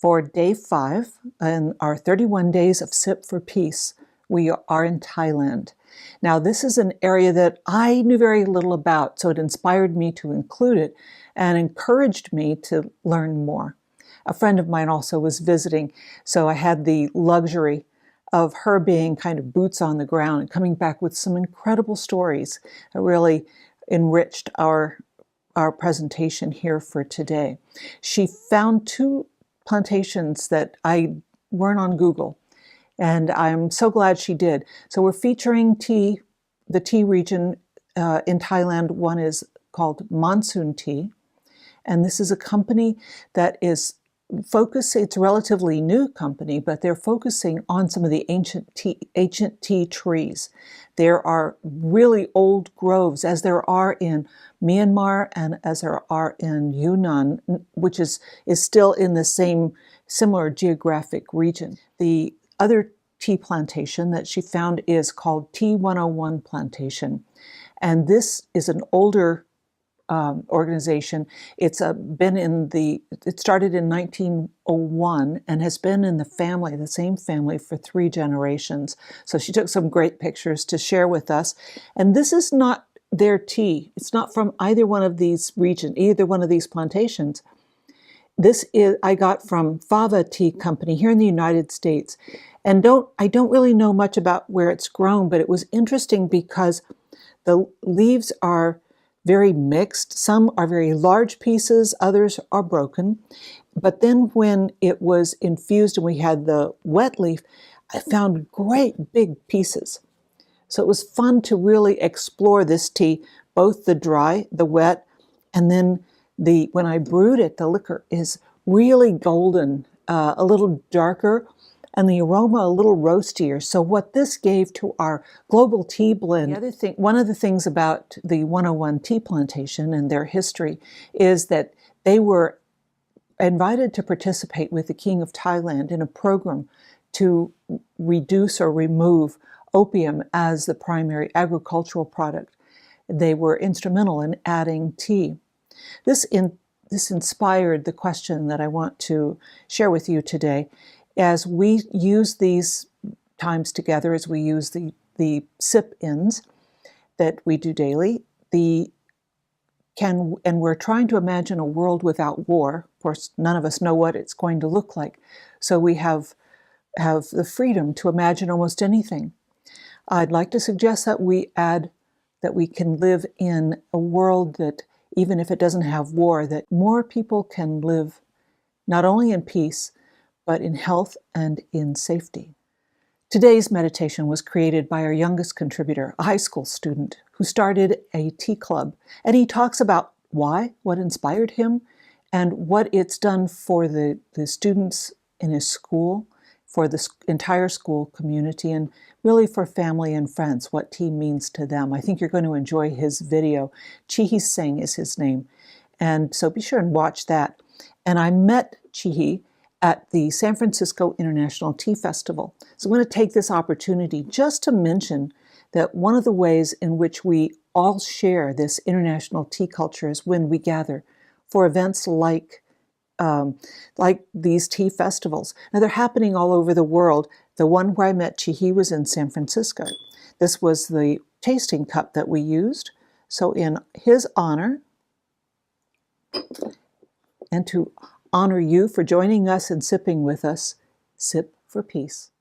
For day 5 in our 31 days of Sip for Peace, we are in Thailand. Now, this is an area that I knew very little about, so it inspired me to include it and encouraged me to learn more. A friend of mine also was visiting, so I had the luxury of her being kind of boots on the ground and coming back with some incredible stories that really enriched our presentation here for today. She found 2 plantations that I weren't on Google, and I'm so glad she did. So we're featuring tea, the tea region in Thailand. One is called Monsoon Tea, and this is a company that is it's a relatively new company, but they're focusing on some of the ancient tea trees. There are really old groves, as there are in Myanmar and as there are in Yunnan, which is still in the same similar geographic region. The other tea plantation that she found is called Tea 101 Plantation, and this is an older organization. It started in 1901 and has been in the same family for 3 generations. So she took some great pictures to share with us. And this is not their tea. It's not from either one of these plantations. This I got from Fava Tea Company here in the United States. And I don't really know much about where it's grown, but it was interesting because the leaves are very mixed. Some are very large pieces, others are broken. But then when it was infused and we had the wet leaf, I found great big pieces. So it was fun to really explore this tea, both the dry, the wet, and then when I brewed it, the liquor is really golden, a little darker, and the aroma a little roastier. So what this gave to our global tea blend, one of the things about the 101 Tea Plantation and their history is that they were invited to participate with the King of Thailand in a program to reduce or remove opium as the primary agricultural product. They were instrumental in adding tea. This inspired the question that I want to share with you today. As we use these times together, as we use the sip-ins that we do daily, and we're trying to imagine a world without war. Of course, none of us know what it's going to look like. So we have the freedom to imagine almost anything. I'd like to suggest that we can live in a world that, even if it doesn't have war, that more people can live not only in peace, but in health and in safety. Today's meditation was created by our youngest contributor, a high school student who started a tea club. And he talks about why, what inspired him, and what it's done for the students in his school, for the entire school community, and really for family and friends, what tea means to them. I think you're going to enjoy his video. Chee Hee Seng is his name. And so be sure and watch that. And I met Chee Hee at the San Francisco International Tea Festival. So I'm going to take this opportunity just to mention that one of the ways in which we all share this international tea culture is when we gather for events like these tea festivals. Now, they're happening all over the world. The one where I met Chee Hee was in San Francisco. This was the tasting cup that we used. So in his honor, and to honor you for joining us and sipping with us, sip for peace.